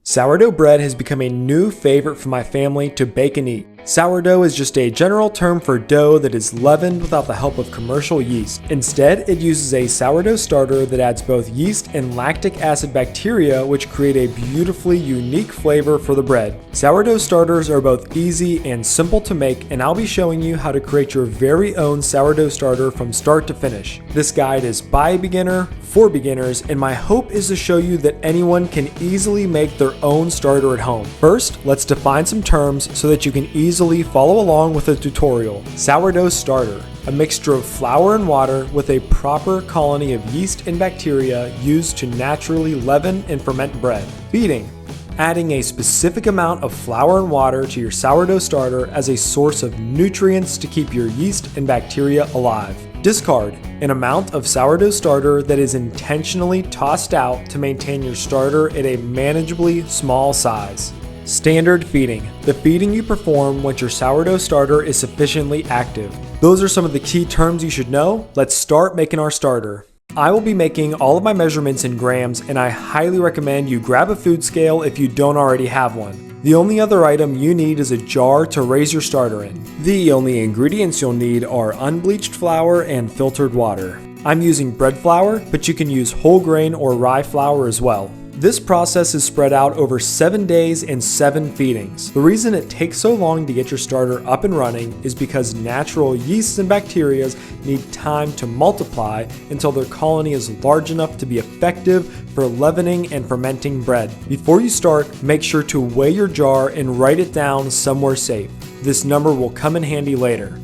Sourdough bread has become a new favorite for my family to bake and eat. Sourdough is just a general term for dough that is leavened without the help of commercial yeast. Instead, it uses a sourdough starter that adds both yeast and lactic acid bacteria, which create a beautifully unique flavor for the bread. Sourdough starters are both easy and simple to make, and I'll be showing you how to create your very own sourdough starter from start to finish. This guide is by a beginner, for beginners, and my hope is to show you that anyone can easily make their own starter at home. First, let's define some terms so that you can easily follow along with the tutorial. Sourdough starter, a mixture of flour and water with a proper colony of yeast and bacteria used to naturally leaven and ferment bread. Feeding, adding a specific amount of flour and water to your sourdough starter as a source of nutrients to keep your yeast and bacteria alive. Discard, an amount of sourdough starter that is intentionally tossed out to maintain your starter at a manageably small size. Standard feeding, the feeding you perform once your sourdough starter is sufficiently active. Those are some of the key terms you should know. Let's start making our starter. I will be making all of my measurements in grams, and I highly recommend you grab a food scale if you don't already have one. The only other item you need is a jar to raise your starter in. The only ingredients you'll need are unbleached flour and filtered water. I'm using bread flour, but you can use whole grain or rye flour as well. This process is spread out over 7 days and 7 feedings. The reason it takes so long to get your starter up and running is because natural yeasts and bacteria need time to multiply until their colony is large enough to be effective for leavening and fermenting bread. Before you start, make sure to weigh your jar and write it down somewhere safe. This number will come in handy later.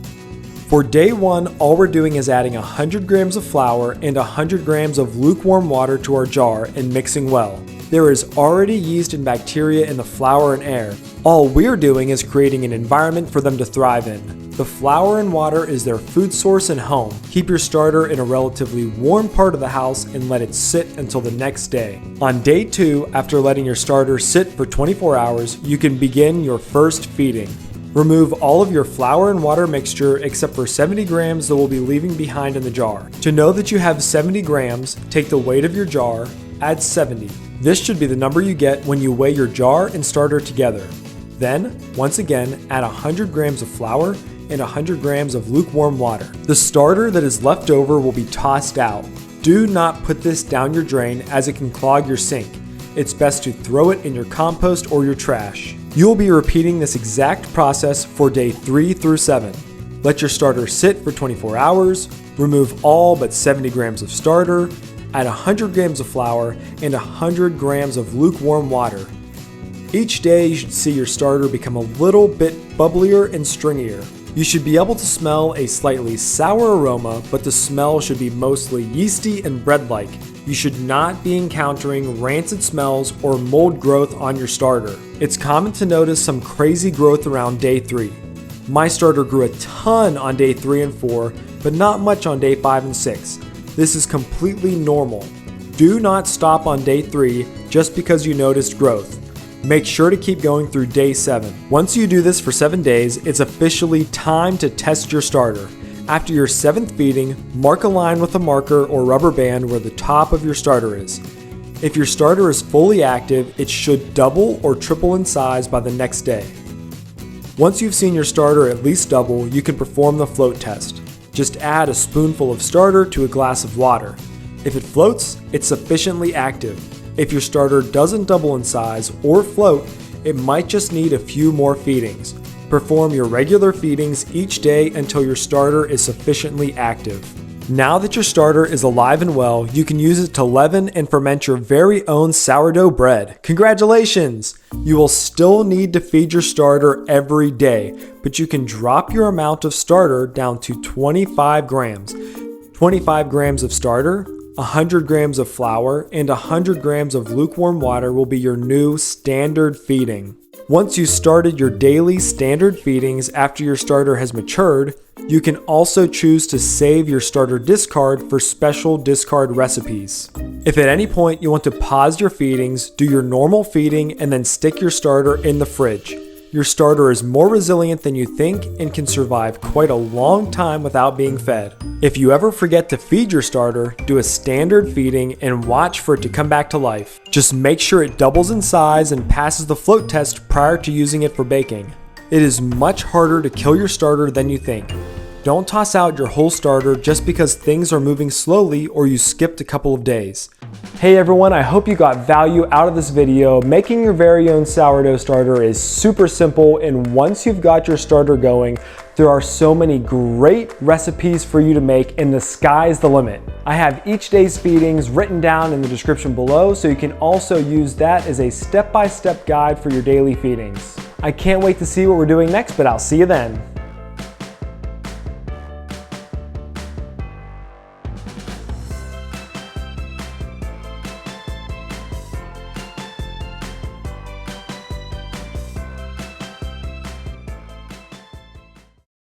For day 1, all we're doing is adding 100 grams of flour and 100 grams of lukewarm water to our jar and mixing well. There is already yeast and bacteria in the flour and air. All we're doing is creating an environment for them to thrive in. The flour and water is their food source and home. Keep your starter in a relatively warm part of the house and let it sit until the next day. On day 2, after letting your starter sit for 24 hours, you can begin your first feeding. Remove all of your flour and water mixture except for 70 grams that we'll be leaving behind in the jar. To know that you have 70 grams, take the weight of your jar, add 70. This should be the number you get when you weigh your jar and starter together. Then, once again, add 100 grams of flour and 100 grams of lukewarm water. The starter that is left over will be tossed out. Do not put this down your drain as it can clog your sink. It's best to throw it in your compost or your trash. You will be repeating this exact process for day 3 through 7. Let your starter sit for 24 hours, remove all but 70 grams of starter, add 100 grams of flour and 100 grams of lukewarm water. Each day you should see your starter become a little bit bubblier and stringier. You should be able to smell a slightly sour aroma, but the smell should be mostly yeasty and bread-like. You should not be encountering rancid smells or mold growth on your starter. It's common to notice some crazy growth around day 3. My starter grew a ton on day 3 and 4, but not much on day 5 and 6. This is completely normal. Do not stop on day 3 just because you noticed growth. Make sure to keep going through day 7. Once you do this for 7 days, it's officially time to test your starter. After your 7th feeding, mark a line with a marker or rubber band where the top of your starter is. If your starter is fully active, it should double or triple in size by the next day. Once you've seen your starter at least double, you can perform the float test. Just add a spoonful of starter to a glass of water. If it floats, it's sufficiently active. If your starter doesn't double in size or float, it might just need a few more feedings. Perform your regular feedings each day until your starter is sufficiently active. Now that your starter is alive and well, you can use it to leaven and ferment your very own sourdough bread. Congratulations! You will still need to feed your starter every day, but you can drop your amount of starter down to 25 grams. 25 grams of starter, 100 grams of flour, and 100 grams of lukewarm water will be your new standard feeding. Once you started your daily standard feedings after your starter has matured, you can also choose to save your starter discard for special discard recipes. If at any point you want to pause your feedings, do your normal feeding and then stick your starter in the fridge. your starter is more resilient than you think and can survive quite a long time without being fed. If you ever forget to feed your starter, do a standard feeding and watch for it to come back to life. Just make sure it doubles in size and passes the float test prior to using it for baking. It is much harder to kill your starter than you think. Don't toss out your whole starter just because things are moving slowly or you skipped a couple of days. Hey everyone, I hope you got value out of this video. Making your very own sourdough starter is super simple, and once you've got your starter going, there are so many great recipes for you to make, and the sky's the limit. I have each day's feedings written down in the description below, so you can also use that as a step-by-step guide for your daily feedings. I can't wait to see what we're doing next, but I'll see you then.